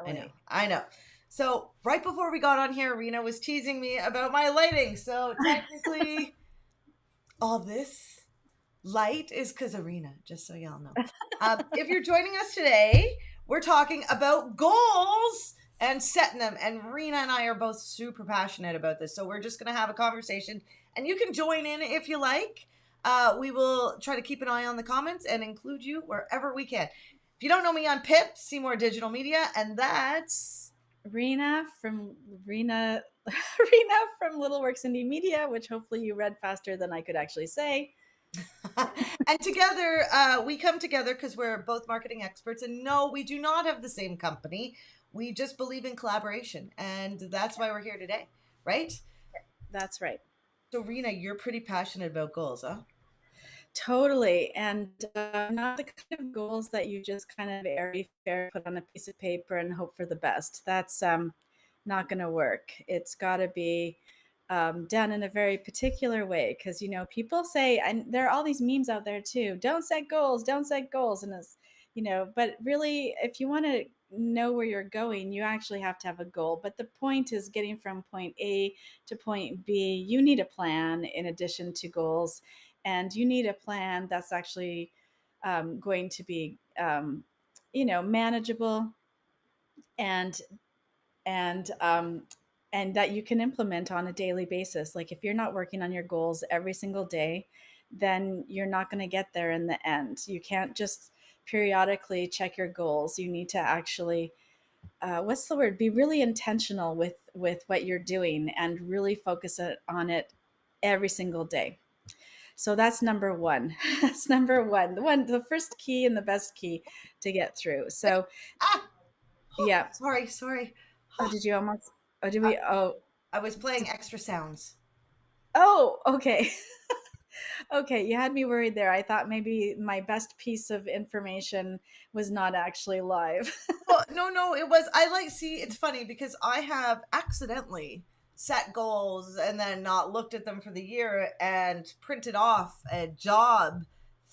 I know. Totally. I know. So right before we got on here, Rena was teasing me about my lighting. So technically, all this light is because of Rena, just so y'all know. If you're joining us today, we're talking about goals and setting them. And Rena and I are both super passionate about this. So we're just going to have a conversation and you can join in if you like. We will try to keep an eye on the comments and include you wherever we can. If you don't know me, I'm Pip, Seymour Digital Media, and that's Rena Rena from Little Works Indie Media, which hopefully you read faster than I could actually say. and together, we come together because we're both marketing experts. And no, we do not have the same company. We just believe in collaboration. And that's why we're here today, right? That's right. So, Rena, you're pretty passionate about goals, huh? Totally. And not the kind of goals that you just kind of airy fair put on a piece of paper and hope for the best. That's not going to work. It's got to be done in a very particular way. Because, people say, and there are all these memes out there too, don't set goals, don't set goals. And it's, but really, if you want to know where you're going, you actually have to have a goal. But the point is getting from point A to point B. You need a plan in addition to goals, and you need a plan that's actually going to be manageable and and um, and that you can implement on a daily basis. Like if you're not working on your goals every single day, then you're not going to get there in the end. You can't just periodically check your goals. You need to actually what's the word, be really intentional with what you're doing and really focus on it every single day. So that's number one. That's number one. The first key and the best key to get through. So Ah, oh, yeah. sorry, sorry. Oh, Oh, did you almost? Oh, did I, we? Oh, I was playing extra sounds. oh. Okay. Okay. You had me worried there. I thought maybe my best piece of information was not actually live. Well, no, no, it was. I like, see, it's funny because I have accidentally set goals and then not looked at them for the year and printed off a job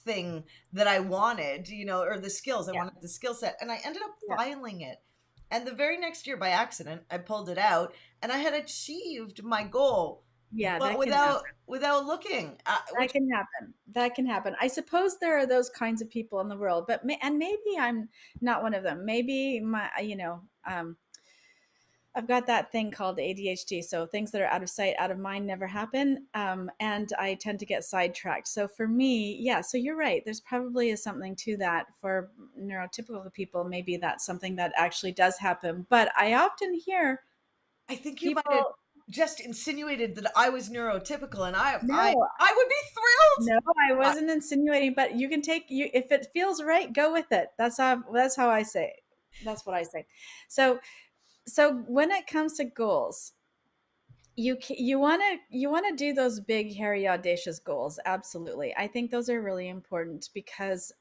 thing that I wanted, or the skills. I Yeah. wanted the skill set and I ended up Yeah. filing it. And the very next year by accident, I pulled it out and I had achieved my goal, Yeah. but That can happen. without looking, That which can happen. That can happen. I suppose there are those kinds of people in the world, but and maybe I'm not one of them. Maybe I've got that thing called ADHD. So things that are out of sight, out of mind never happen. And I tend to get sidetracked. So for me, yeah, so you're right. There's probably is something to that for neurotypical people. Maybe that's something that actually does happen. But I often hear I think you might have people, just insinuated that I was neurotypical, and no, I would be thrilled. no, I wasn't insinuating, but you can take you if it feels right, go with it. That's how I say. That's what I say. So when it comes to goals, you want to do those big hairy audacious goals. Absolutely, I think those are really important because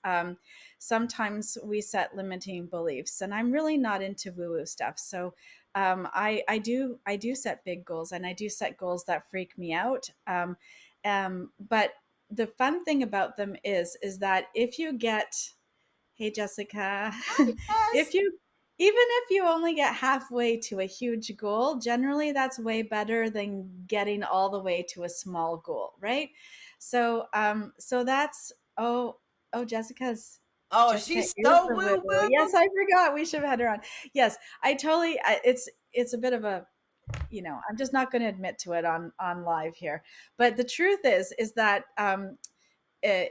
sometimes we set limiting beliefs, and I'm really not into woo woo stuff. So I do set big goals, and I do set goals that freak me out. But the fun thing about them is that if you get, hey Jessica, if Yes. you even if you only get halfway to a huge goal, generally that's way better than getting all the way to a small goal, right? So that's Jessica's Oh, Jessica she's is so the woo woo. woo. Yes, I forgot. We should have had her on. Yes, I totally. It's a bit of a, I'm just not going to admit to it on live here. But the truth is that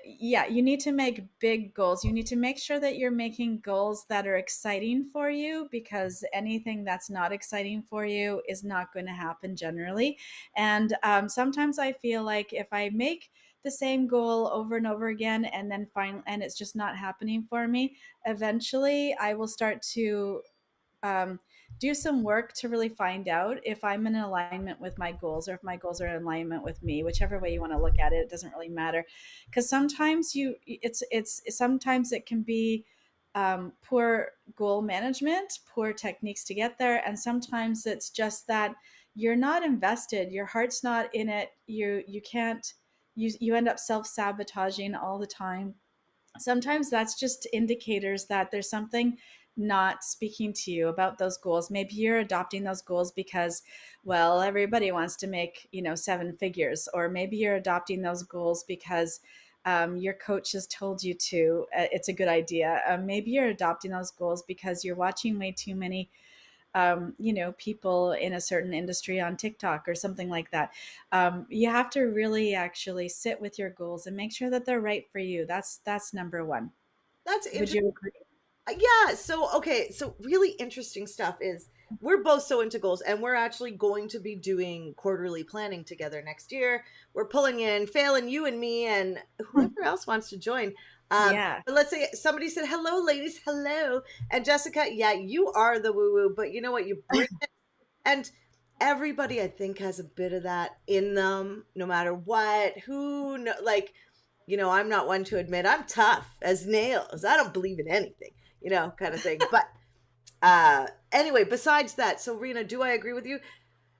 yeah, you need to make big goals. You need to make sure that you're making goals that are exciting for you, because anything that's not exciting for you is not going to happen generally. And sometimes I feel like if I make the same goal over and over again and then find and it's just not happening for me, eventually I will start to um, do some work to really find out if I'm in alignment with my goals, or if my goals are in alignment with me. Whichever way you want to look at it, it doesn't really matter. Because sometimes sometimes it can be poor goal management, poor techniques to get there, and sometimes it's just that you're not invested, your heart's not in it. You can't. You end up self sabotaging all the time. Sometimes that's just indicators that there's something not speaking to you about those goals. Maybe you're adopting those goals because, well, everybody wants to make, 7 figures, or maybe you're adopting those goals because your coach has told you to. It's a good idea. Maybe you're adopting those goals because you're watching way too many people in a certain industry on TikTok or something like that. You have to really actually sit with your goals and make sure that they're right for you. That's number one. That's Would interesting. you agree? Yeah, so okay, so really interesting stuff is we're both so into goals, and we're actually going to be doing quarterly planning together next year. We're pulling in Phelan, you and me, and whoever else wants to join. Yeah. But let's say somebody said, "Hello, ladies, hello," and Jessica, yeah, you are the woo woo, but you know what? You bring it, and everybody I think has a bit of that in them, no matter what. Who know, like, I'm not one to admit I'm tough as nails. I don't believe in anything, kind of thing. But anyway, besides that, so Rena, do I agree with you?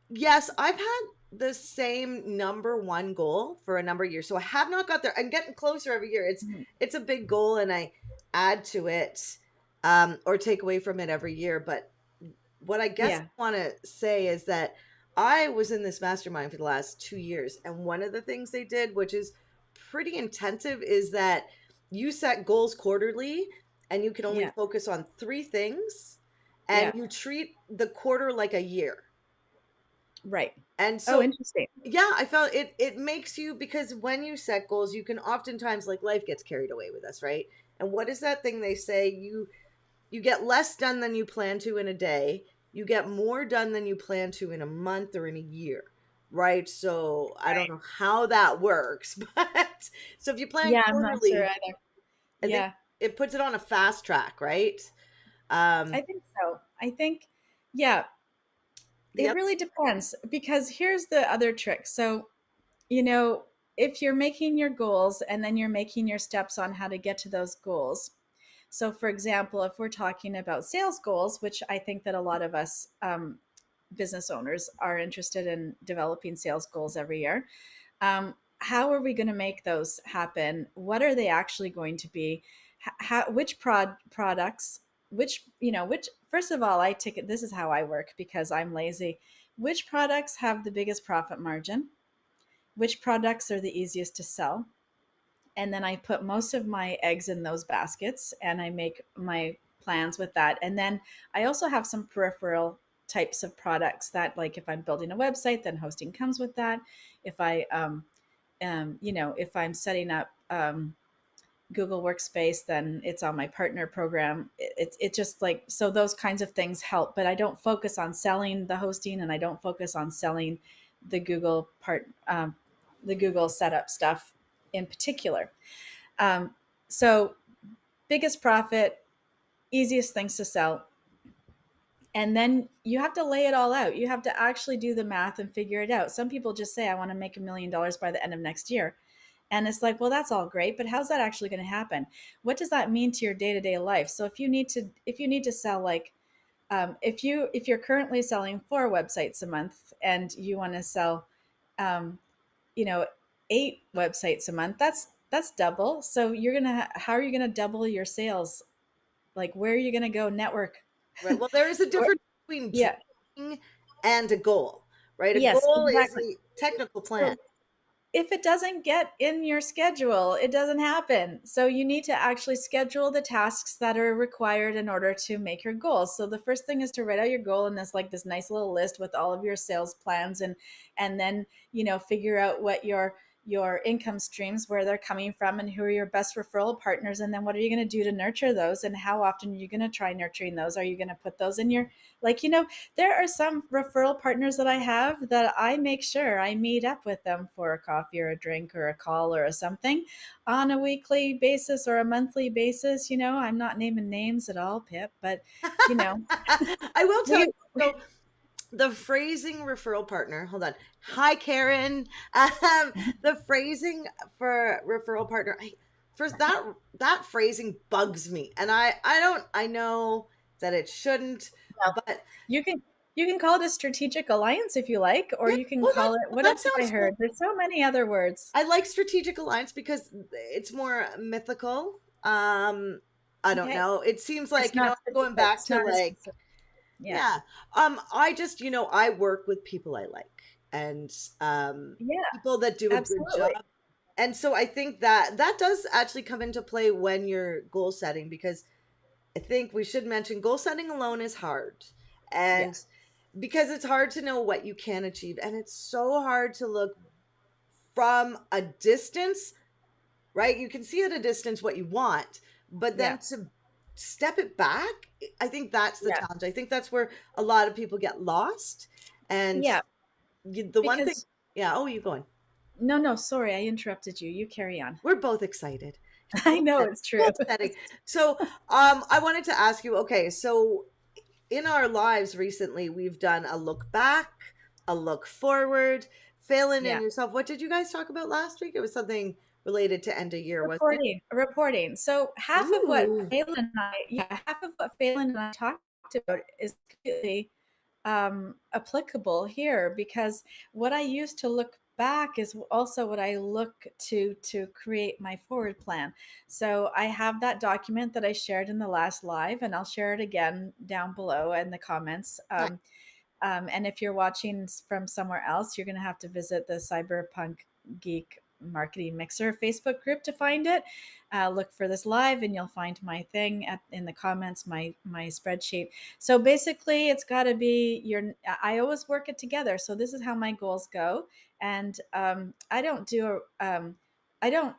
Yes, I've had the same number one goal for a number of years. So I have not got there. I'm getting closer every year. Mhm. It's a big goal, and I add to it or take away from it every year. But what I guess Yeah. I want to say is that I was in this mastermind for the last 2 years, and one of the things they did, which is pretty intensive, is that you set goals quarterly, and you can only Yeah. focus on three things, and Yeah. you treat the quarter like a year. Right. And Oh, so, interesting. yeah, I felt it makes you, because when you set goals, you can oftentimes, like, life gets carried away with us, right? And what is that thing they say? You get less done than you plan to in a day. You get more done than you plan to in a month or in a year, right? So I don't Right. know how that works, but so if you plan Yeah, I'm not sure quarterly, either. I think Yeah, it puts it on a fast track, right? I Um, think so. I think, yeah, the it other, really depends, because here's the other trick. So, you know, if you're making your goals and then you're making your steps on how to get to those goals. So, for example, if we're talking about sales goals, which I think that a lot of us business owners are interested in developing sales goals every year, how are we going to make those happen? What are they actually going to be? Which products? Which, first of all, I take it. This is how I work because I'm lazy. Which products have the biggest profit margin? Which products are the easiest to sell? And then I put most of my eggs in those baskets and I make my plans with that. And then I also have some peripheral types of products that, like, if I'm building a website, then hosting comes with that. If if I'm setting up Google Workspace, then it's on my partner program. It just, like, so those kinds of things help, but I don't focus on selling the hosting and I don't focus on selling the Google the Google setup stuff in particular. Um, so biggest profit, easiest things to sell. And then you have to lay it all out. You have to actually do the math and figure it out. Some people just say, I want to make $1 million by the end of next year. And it's like, well, that's all great, but how's that actually going to happen? What does that mean to your day-to-day life? So if you need to sell, like, if you're currently selling 4 websites a month and you want to sell um, you know 8 websites a month, that's double. So how are you gonna double your sales? Like, where are you gonna go network? right. Well, there is a difference between Yeah. dreaming and a goal, right? A Yes, goal is exactly. a technical plan. So if it doesn't get in your schedule, it doesn't happen. So you need to actually schedule the tasks that are required in order to make your goals. So the first thing is to write out your goal in this nice little list with all of your sales plans, and then, figure out what your income streams, where they're coming from, and who are your best referral partners, and then what are you going to do to nurture those, and how often are you going to try nurturing those? Are you going to put those in your, like, there are some referral partners that I have that I make sure I meet up with them for a coffee or a drink or a call or a something on a weekly basis or a monthly basis. I'm not naming names at all, Pip, but you know, I will tell you. we So the phrasing referral partner, hold on. Hi, Karen. The phrasing for referral partner, first, that phrasing bugs me, and I know that it shouldn't, well, but you can call it a strategic alliance if you like, or yeah. you can Well, call it, what that else have I sounds cool. heard? There's so many other words. I like strategic alliance because it's more mythical. I don't Okay. know. It seems It's like, not going specific. back It's to not as like, specific. Yeah. yeah. I just, I work with people I like, and Yeah, people that do a good job. absolutely. And so I think that that does actually come into play when you're goal setting, because I think we should mention goal setting alone is hard. Yeah. And because it's hard to know what you can achieve, and it's so hard to look from a distance, right? You can see at a distance what you want, but Yeah. then to step it back, I think that's the Yeah. challenge. I think that's where a lot of people get lost. And Yeah. the one thing, Because yeah, oh, you going? no, no, sorry, I interrupted you. You carry on. We're both excited. I know it's true. Goal setting. So, I wanted to ask you. Okay, so in our lives recently, we've done a look back, a look forward, failing in Yeah. yourself. What did you guys talk about last week? It was something related to end of year, wasn't it? Reporting. So Ooh, half of what Phelan and I talked about is completely applicable here, because what I use to look back is also what I look to create my forward plan. So I have that document that I shared in the last live, and I'll share it again down below in the comments. nice. And if you're watching from somewhere else, you're going to have to visit the Cyberpunk Geek Marketing Mixer Facebook group to find it. Look for this live, and you'll find my thing in the comments, my spreadsheet. So basically, it's got to be your. I always work it together. So this is how my goals go, and I don't do a. I don't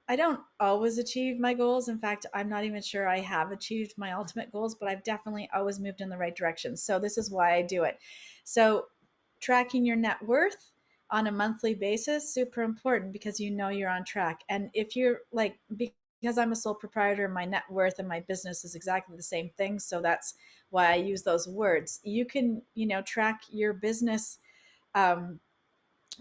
I don't always achieve my goals. In fact, I'm not even sure I have achieved my ultimate goals, but I've definitely always moved in the right direction. So this is why I do it. So tracking your net worth on a monthly basis, super important, because you know you're on track. And if you're like, because I'm a sole proprietor, my net worth and my business is exactly the same thing. So that's why I use those words. You can, track your business um,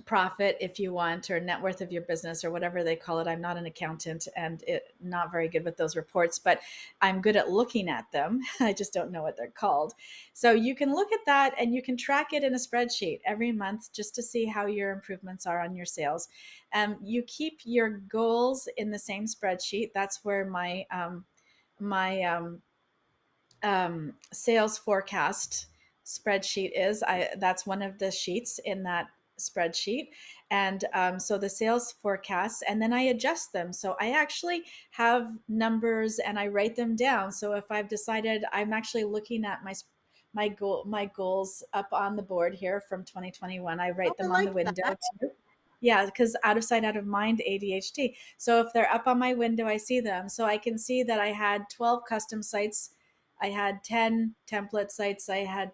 profit if you want, or net worth of your business, or whatever they call it. I'm not an accountant, and not very good with those reports, but I'm good at looking at them. I just don't know what they're called. So you can look at that, and you can track it in a spreadsheet every month just to see how your improvements are on your sales. You keep your goals in the same spreadsheet. That's where my sales forecast spreadsheet is. That's one of the sheets in that spreadsheet. And so the sales forecasts, and then I adjust them. So I actually have numbers and I write them down. So if I've decided, I'm actually looking at my goals up on the board here from 2021, I Oh, write I them on the like window that. too. Yeah, because out of sight, out of mind, ADHD. So if they're up on my window, I see them. So I can see that I had 12 custom sites, I had 10 template sites, I had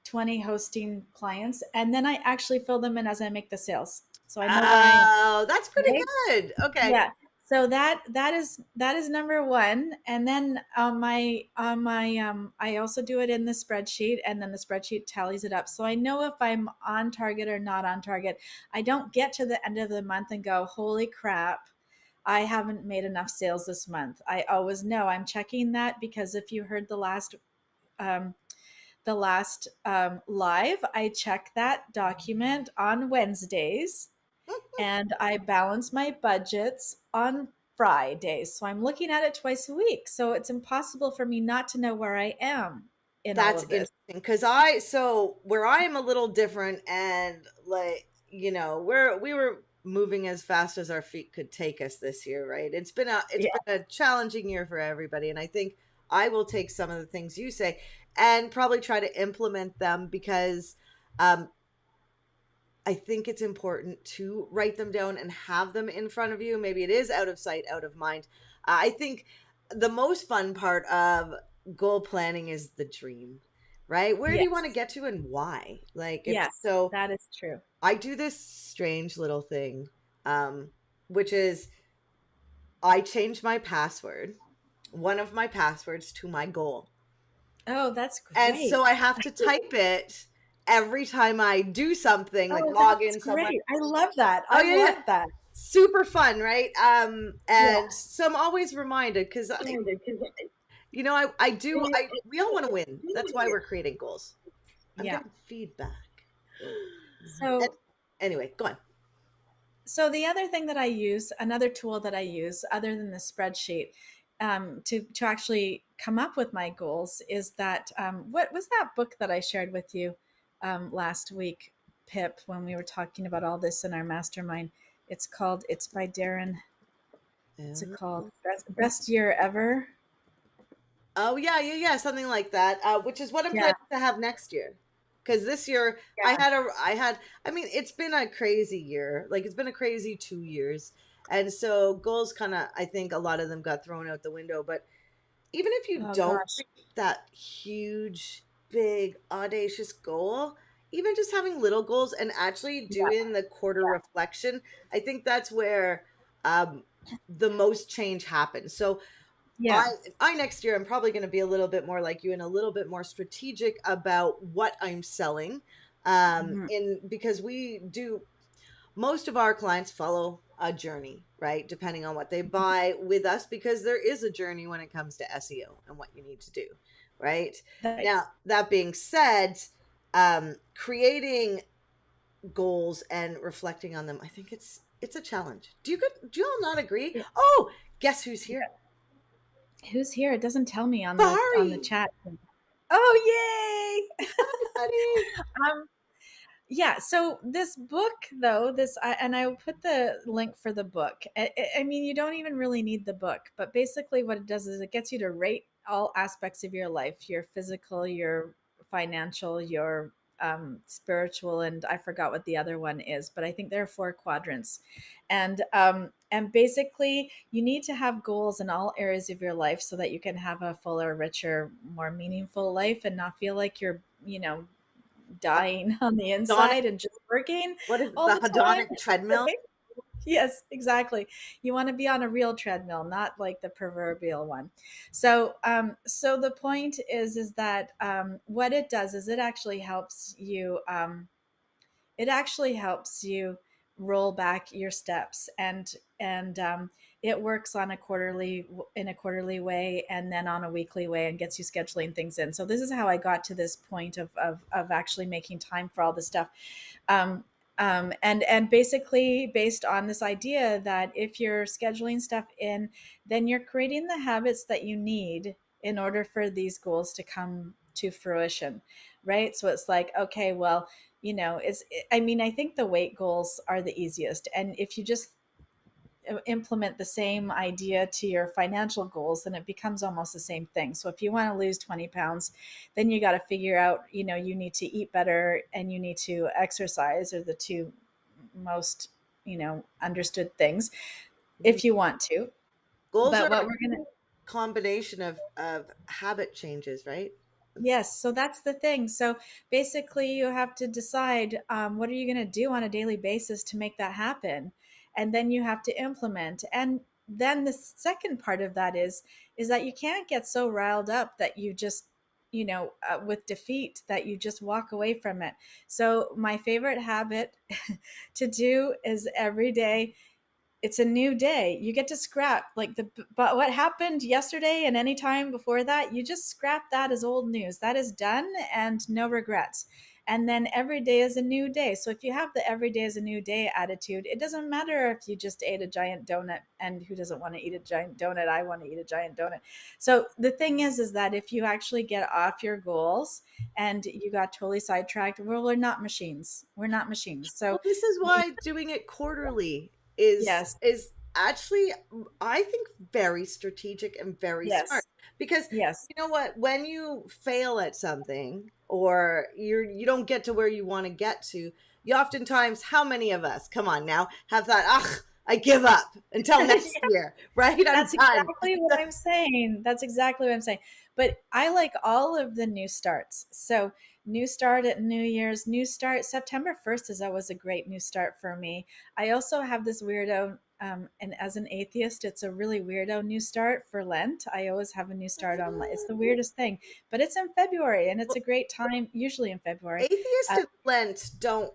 20 hosting clients, and then I actually fill them in as I make the sales. So I know where I am. Oh, that's pretty Right? good. Okay. Yeah. So that is number one. And then on my I also do it in the spreadsheet, and then the spreadsheet tallies it up. So I know if I'm on target or not on target. I don't get to the end of the month and go, holy crap, I haven't made enough sales this month. I always know I'm checking that, because if you heard um, the last live, I check that document on Wednesdays, and I balance my budgets on Fridays. So I'm looking at it twice a week. So it's impossible for me not to know where I am in all That's of this. interesting, because so where I am a little different, and like, we were moving as fast as our feet could take us this year, right? It's Yeah. been a challenging year for everybody, and I think I will take some of the things you say and probably try to implement them, because um I think it's important to write them down and have them in front of you. Maybe it is out of sight, out of mind. I think the most fun part of goal planning is the dream, right? Where do you want to Yes. get to and why? Like, it's Yes. so That is true. I do this strange little thing, which is I change my password, one of my passwords, to my goal. Oh, that's And great. so I have to type it every time I do something, like Oh, log that's in somewhere. great. I love that. Oh I yeah, yeah. love that. Super fun, right? Yeah. And so I'm always reminded, because I we all want to win. That's why we're creating goals. I'm Yeah. getting feedback. And So anyway, go on. So the other thing that I use, another tool that I use other than the spreadsheet, to actually come up with my goals is that what was that book that I shared with you last week, Pip, when we were talking about all this in our mastermind? It's by Darren. What's it Yeah. called? Best year ever. Oh yeah, yeah, yeah, something like that. Which is what I'm Yeah, planning to have next year. Because this year yeah. I mean, it's been a crazy year. Like it's been a crazy 2 years. And so goals kind of, I think a lot of them got thrown out the window. But even if you Oh don't gosh. reach that huge, big, audacious goal, even just having little goals and actually Yeah, doing the quarter reflection, I think that's where um, the most change happens. So I yeah, I next year I'm probably going to be a little bit more like you and a little bit more strategic about what I'm selling. hmm, In because we do most of our clients follow a journey, right? Depending on what they buy with us, because there is a journey when it comes to SEO and what you need to do, right? that, Now, that being said, creating goals and reflecting on them, I think it's a challenge. Do you all not agree? yeah, Oh, guess who's here? yeah. Who's here? It doesn't tell me on the Bari. chat. Oh, yay! Hi, buddy. um, Yeah, so this book though, and I will put the link for the book. I mean, you don't even really need the book, but basically what it does is it gets you to rate all aspects of your life, your physical, your financial, your spiritual, and I forgot what the other one is, but I think there are four quadrants. And basically you need to have goals in all areas of your life so that you can have a fuller, richer, more meaningful life and not feel like you're, Uh, dying on the Hedonic, inside and just working what is it, all the the time. hedonic treadmill? Right? Yes, exactly. You want to be on a real treadmill, not like the proverbial one. So the point is that what it does is it actually helps you roll back your steps and it works on a quarterly in a quarterly way and then on a weekly way and gets you scheduling things in. So this is how I got to this point of actually making time for all this stuff. um, and basically based on this idea that if you're scheduling stuff in, then you're creating the habits that you need in order for these goals to come to fruition, right? So it's like, okay, well, I mean, I think the weight goals are the easiest. And if you just implement the same idea to your financial goals, then it becomes almost the same thing. So if you want to lose 20 pounds, then you got to figure out, you need to eat better and you need to exercise, are the two most, understood things Mhm. if you want to. Goals But are what a we're going to combination of habit changes, right? Yes, so that's the thing. So basically, you have to decide what are you going to do on a daily basis to make that happen, and then you have to implement. And then the second part of that is that you can't get so riled up that you just with defeat that you just walk away from it. So my favorite habit to do is every day it's a new day. You get to scrap but what happened yesterday and any time before that, you just scrap that as old news. That is done and no regrets. And then every day is a new day. So if you have the every day is a new day attitude, it doesn't matter if you just ate a giant donut, and who doesn't want to eat a giant donut? I want to eat a giant donut. So the thing is that if you actually get off your goals and you got totally sidetracked, well, we're not machines. We're not machines. So Well, this is we why doing it quarterly is yes, is actually, I think, very strategic and very smart, yes. because Yes. you know what, when you fail at something or you don't get to where you want to get to, you oftentimes, how many of us, come on now, have thought, ugh, I give up until next year, right? I'm That's done. exactly what I'm saying. That's exactly what I'm saying. But I like all of the new starts. So, new start at New Year's, new start. September 1st is always a great new start for me. I also have this weirdo, and as an atheist, it's a really weirdo new start for Lent. I always have a new start on Lent. It's the weirdest thing, but it's in February and it's a great time, usually in February. Atheist Uh, and Lent don't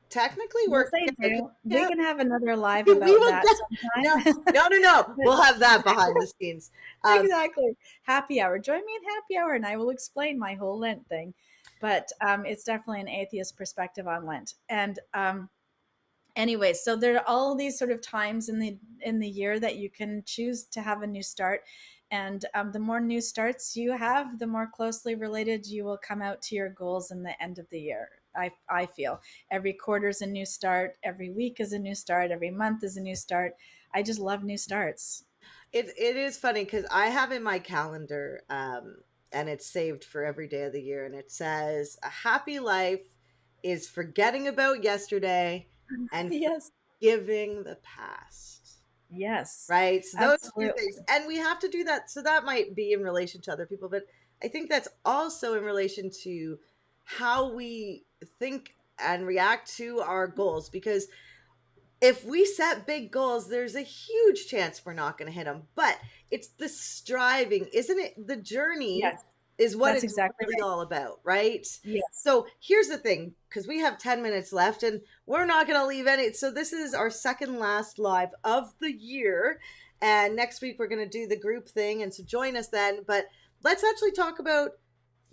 technically yes, work they together. 'Cause do. you We can't. can have another live We about will that no, sometime. no, no, no. But We'll have that behind the scenes. Um, exactly. Happy hour. Join me in happy hour and I will explain my whole Lent thing. But it's definitely an atheist perspective on Lent. And anyway, so there are all these sort of times in the year that you can choose to have a new start. And the more new starts you have, the more closely related you will come out to your goals in the end of the year. I feel every quarter is a new start, every week is a new start, every month is a new start. I just love new starts. It is funny because I have in my calendar, and it's saved for every day of the year, and it says a happy life is forgetting about yesterday and Yes. forgiving the past. Yes. Right? So those two things. Absolutely. And we have to do that. So that might be in relation to other people, but I think that's also in relation to how we think and react to our goals, because if we set big goals, there's a huge chance we're not going to hit them. But it's the striving, isn't it? The journey Yes. is what That's it's exactly really right. all about, right? Yes. So here's the thing, because we have 10 minutes left and we're not going to leave any. So this is our second last live of the year. And next week we're going to do the group thing. And so join us then. But let's actually talk about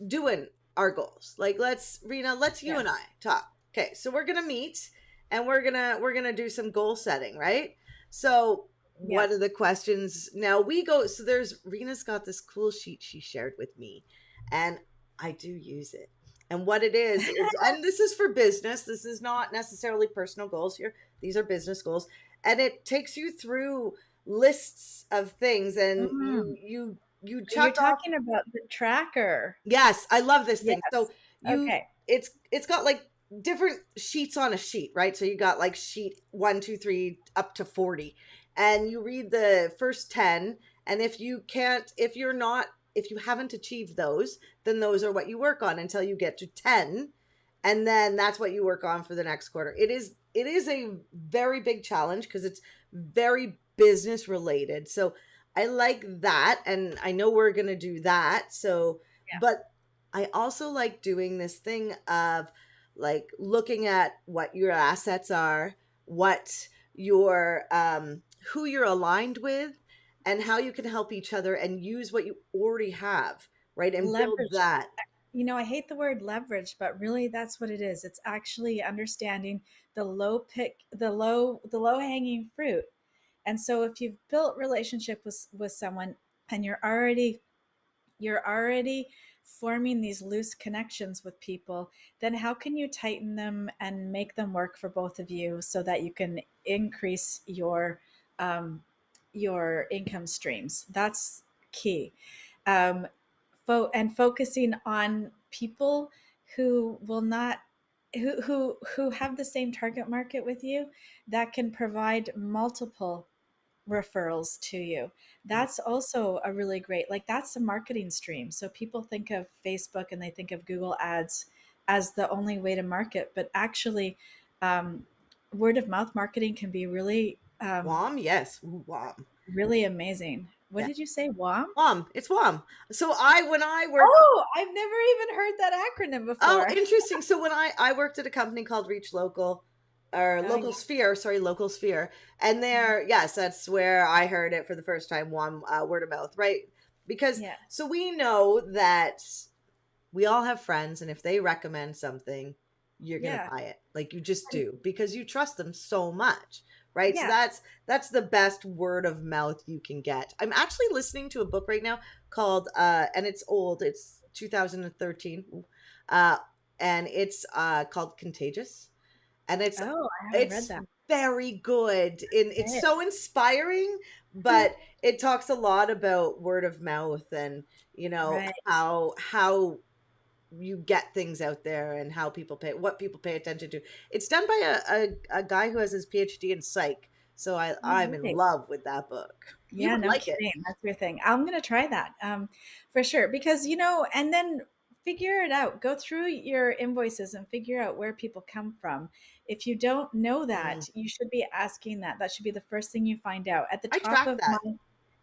doing our goals. Like, let's, Rena, let's you and I Yes. talk. Okay, so we're gonna meet and we're gonna do some goal setting, right? So Yeah. what are the questions now? We go, so there's, Rena's got this cool sheet she shared with me, and I do use it. And what it is, and this is for business, this is not necessarily personal goals here, these are business goals, and it takes you through lists of things, and Mm. you You're check off. talking about the tracker. Yes, I love this thing. So Yes. you Okay. it's got like different sheets on a sheet, right? So you got like sheet 1, 2, 3 up to 40. And you read the first 10, and if you haven't achieved those, then those are what you work on until you get to 10, and then that's what you work on for the next quarter. It is a very big challenge because it's very business related. So I like that, and I know we're going to do that. So, but I also like doing this thing of like looking at what your assets are, what your who you're aligned with, and how you can help each other and use what you already have, right? And build Leverage. that. I hate the word leverage, but really that's what it is. It's actually understanding the low hanging fruit. And so if you've built relationship with someone and you're already forming these loose connections with people, then how can you tighten them and make them work for both of you so that you can increase um, your income streams? That's key. Um, and focusing on people who will not who have the same target market with you, that can provide multiple referrals to you. That's also a really great, like, that's a marketing stream. So people think of Facebook and they think of Google ads as the only way to market, but actually um, word of mouth marketing can be really WOM, yes, WOM. really amazing. What Yeah, did you say, WOM? WOM. It's WOM. So when I worked. Oh, I've never even heard that acronym Oh, before. interesting. So when I worked at a company called Reach Local, or Oh Local yeah. Sphere, sorry, Local Sphere, and Mhm. there, yes, that's where I heard it for the first time. One word of mouth, right? Because Yeah. so we know that we all have friends, and if they recommend something, you're gonna Yeah. buy it. Like, you just And do, because you trust them so much, right? So yeah. that's the best word of mouth you can get. I'm actually listening to a book right now called and it's old, it's 2013, uh and it's called Contagious, and Oh, I haven't read it's that. very good, and it's Okay. so inspiring, but it talks a lot about word of mouth, and Right. how you get things out there, and how what people pay attention to. It's done by a guy who has his PhD in psych, so Oh, I'm in really? love with that book. You Yeah, would no like it. kidding. That's your thing. I'm gonna try that for sure, because and then figure it out. Go through your invoices and figure out where people come from. If you don't know Mm, that, you should be asking that. That should be the first thing you find out. At the I top track of that. my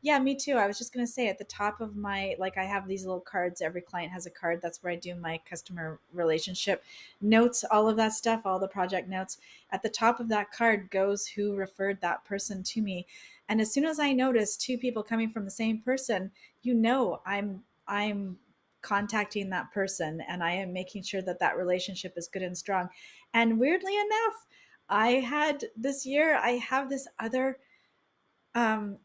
Yeah, me too. I was just gonna say, at the top of my, like, I have these little cards. Every client has a card. That's where I do my customer relationship notes, all of that stuff, all the project notes. At the top of that card goes who referred that person to me. And as soon as I notice two people coming from the same person, I'm contacting that person, and I am making sure that that relationship is good and strong. And weirdly enough, I have this other um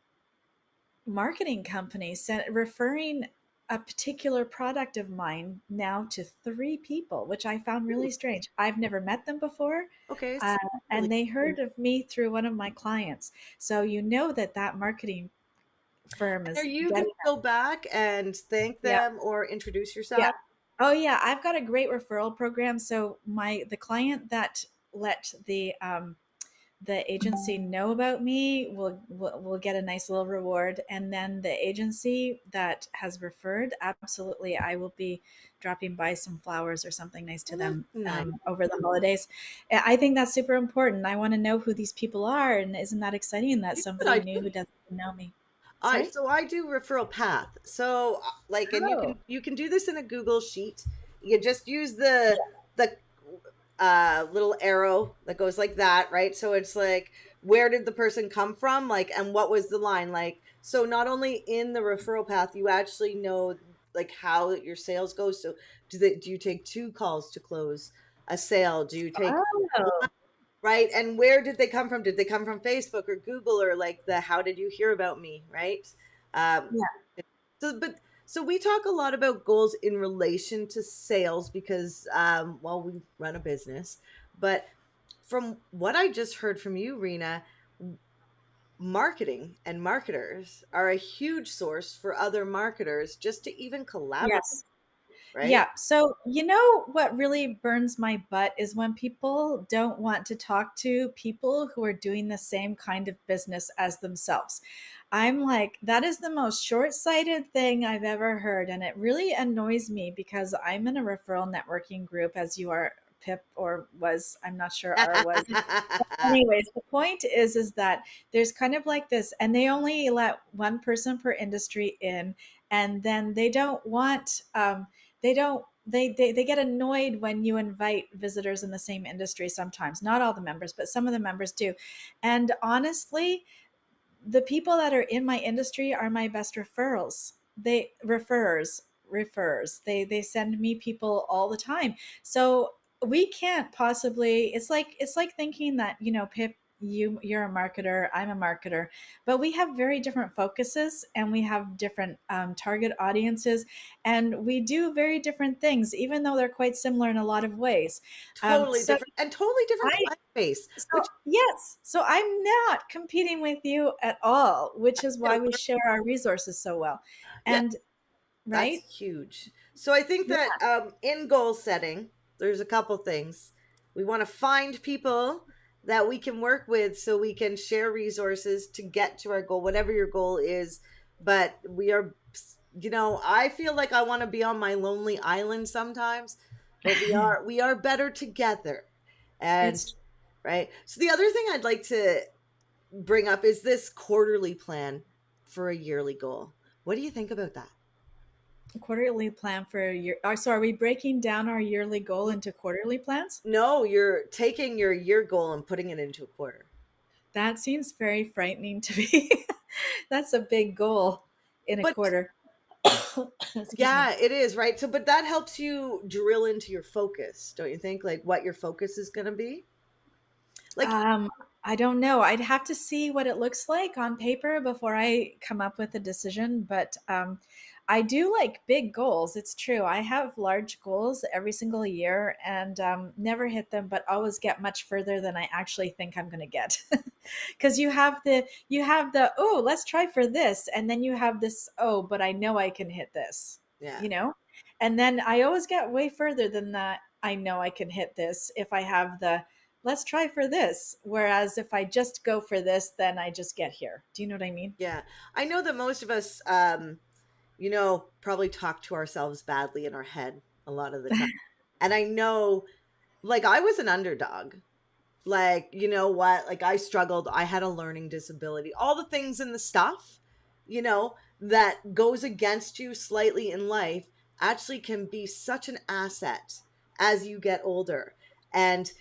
marketing company referring a particular product of mine now to three people, which I found Ooh, really strange. I've never met them before. okay, Uh, really. and they heard of me through one of my clients. So you know that that marketing firm Are is you going getting to go back and thank it. Yeah. them or introduce Yeah. yourself? Oh yeah, I've got a great referral program. So the client that let the agency know about me will get a nice little reward, and then the agency that has referred, absolutely, I will be dropping by some flowers or something nice to Well, that's them nice. over the holidays. I think that's super important. I want to know who these people are, and isn't that exciting that You know what somebody I new do? who doesn't know me? I Sorry. so I do referral path. So like, and Oh, you can do this in a Google sheet. You just use the little arrow that goes like that, right? So it's like, where did the person come from, like, and what was the line, like, so not only in the referral path you actually know like how your sales go. So do you take two calls to close a sale? Do you take oh, right? And where did they come from? Did they come from Facebook or Google, or like the how did you hear about me, right? Um, yeah. so we talk a lot about goals in relation to sales because well, we run a business. But from what I just heard from you, Rena, marketing and marketers are a huge source for other marketers just to even collaborate, Yes. right? Yeah. So, you know what really burns my butt is when people don't want to talk to people who are doing the same kind of business as themselves. I'm like, that is the most short sighted thing I've ever heard. And it really annoys me because I'm in a referral networking group, as you are, Pip, or was, I'm not sure, R was. Anyways, the point is that there's kind of like this, and they only let one person per industry in, and then they don't want they don't they get annoyed when you invite visitors in the same industry sometimes. Not all the members, but some of the members do. And honestly, the people that are in my industry are my best referrals. They refers. They send me people all the time. So we can't possibly, it's like thinking that, you know, Pip, you're a marketer, I'm a marketer, but we have very different focuses, and we have different target audiences, and we do very different things, even though they're quite similar in a lot of ways. Totally So different and totally different I client base, so which yes, so I'm not competing with you at all, which is yeah, why we share our resources so well. yeah, And that's right? huge. So I think Yeah. that in goal setting, there's a couple things. We want to find people that we can work with so we can share resources to get to our goal, whatever your goal is. But we are, you know, I feel like I want to be on my lonely island sometimes, but we are better together. And It's right. So the other thing I'd like to bring up is this quarterly plan for a yearly goal. What do you think about that? a quarterly plan for a year. So are we breaking down our yearly goal into quarterly plans? No, you're taking your year goal and putting it into a quarter. That seems very frightening to me. That's a big goal in a But quarter. Excuse me. yeah, it is, right? So, but that helps you drill into your focus, don't you think? Like what your focus is going to be? Like, Um, I don't know. I'd have to see what it looks like on paper before I come up with a decision. But I do like big goals. It's true. I have large goals every single year, and never hit them, but always get much further than I actually think I'm going to get. Because you have the oh, let's try for this, and then you have this, oh, but I know I can hit this. yeah, You know, and then I always get way further than that. I know I can hit this if I have the let's try for this. Whereas if I just go for this, then I just get here. Do you know what I mean? yeah. I know that most of us, you know, probably talk to ourselves badly in our head a lot of the time. And I know, like, I was an underdog. Like, you know what? Like, I struggled. I had a learning disability. All the things and the stuff, you know, that goes against you slightly in life actually can be such an asset as you get older. And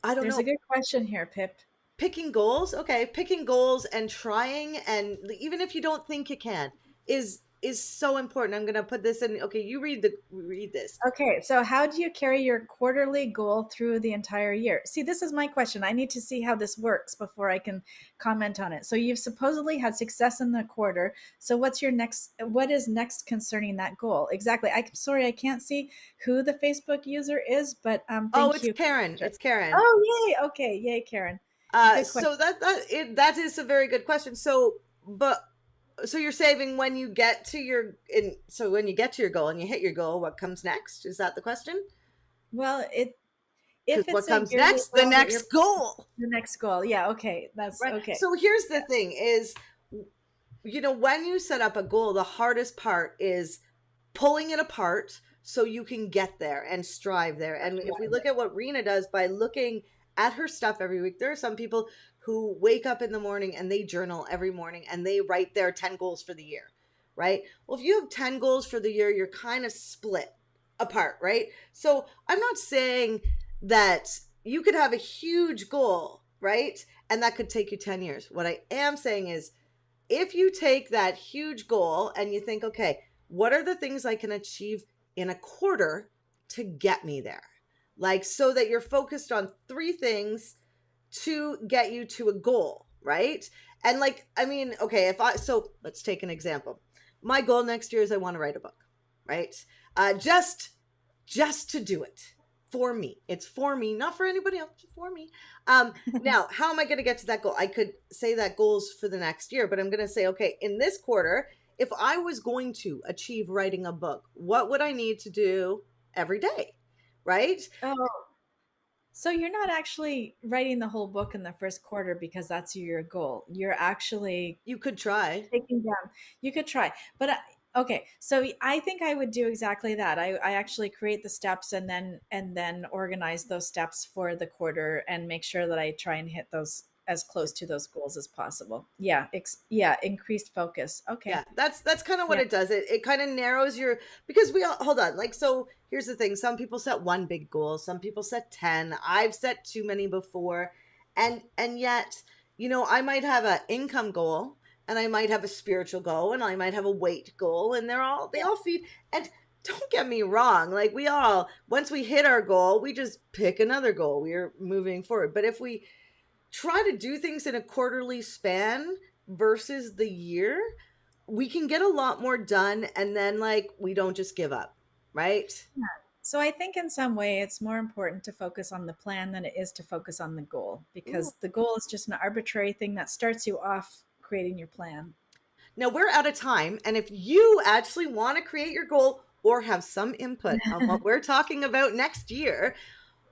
I don't There's know, a good question here, Pip. picking goals, okay, picking goals and trying, and even if you don't think you can, is is so important. I'm going to put this in. Okay, you read this. Okay, so how do you carry your quarterly goal through the entire year? See, this is my question. I need to see how this works before I can comment on it. So you've supposedly had success in the quarter. So what is next concerning that goal? Exactly. I'm sorry, I can't see who the Facebook user is, but Oh, thank it's you. Karen. It's Karen. Oh, yay. Okay, yay, Karen. Good question. So that is a very good question. So you're saving when you get to so when you get to your goal and you hit your goal, what comes next? Is that the question? Well, Because if what it's a comes yearly next? The goal that you're next goal. the next goal. Yeah, okay. That's Right. okay. So here's the thing is, when you set up a goal, the hardest part is pulling it apart so you can get there and strive there. And if we look at what Rena does by looking at her stuff every week, there are some people who wake up in the morning and they journal every morning and they write their 10 goals for the year, right? Well, if you have 10 goals for the year, you're kind of split apart, right? So I'm not saying that you could have a huge goal, right? And that could take you 10 years. What I am saying is, if you take that huge goal and you think, okay, what are the things I can achieve in a quarter to get me there? Like, so that you're focused on 3 things to get you to a goal, right? And like, I mean, okay, so let's take an example. My goal next year is I want to write a book, right? Just to do it for me. It's for me, not for anybody else, for me. Now, how am I going to get to that goal? I could say that goals for the next year, but I'm going to say, okay, in this quarter, if I was going to achieve writing a book, what would I need to do every day? Right? Oh, so you're not actually writing the whole book in the first quarter because that's your goal. You're actually You could try. taking down. You could try, but okay. So I think I would do exactly that. I actually create the steps and then organize those steps for the quarter and make sure that I try and hit those as close to those goals as possible. Yeah, yeah, increased focus. Yeah, Okay. that's kind of what Yeah. it does. It kind of narrows your, because we all, hold on, like, so here's the thing. Some people set one big goal, some people set 10. I've set too many before. And yet, I might have an income goal and I might have a spiritual goal and I might have a weight goal, and they all feed. And don't get me wrong, like, we all, once we hit our goal, we just pick another goal. We're moving forward. But if we try to do things in a quarterly span versus the year, we can get a lot more done, and then, like, we don't just give up, right? So I think in some way it's more important to focus on the plan than it is to focus on the goal, Ooh. because the goal is just an arbitrary thing that starts you off creating your plan. Now we're out of time, and if you actually want to create your goal or have some input on what we're talking about next year,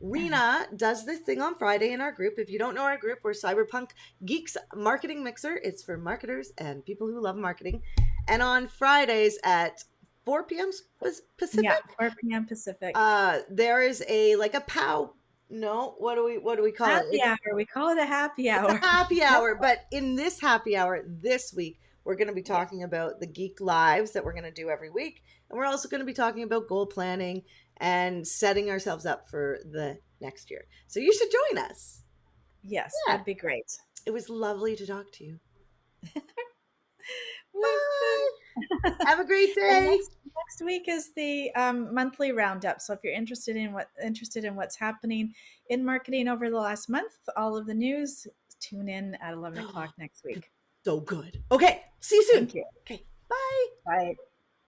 Rena does this thing on Friday in our group. If you don't know our group, we're Cyberpunk Geeks Marketing Mixer. It's for marketers and people who love marketing. And on Fridays at 4 p.m. Pacific, Yeah, 4 p.m. Pacific. there is a POW. No, what do we call it? Happy hour. We call it a happy It's a hour. happy hour. But in this happy hour this week, we're going to be Yeah. talking about the geek lives that we're going to do every week. And we're also going to be talking about goal planning and setting ourselves up for the next year. So you should join us. Yes, Yeah. that'd be great. It was lovely to talk to you. Whoop, Bye. whoop. Have a great And day. next week is the monthly roundup. So if you're interested in what's happening in marketing over the last month, all of the news, tune in at 11 o'clock next week. So good. Okay. See you soon. Thank you. Okay. Bye. Bye.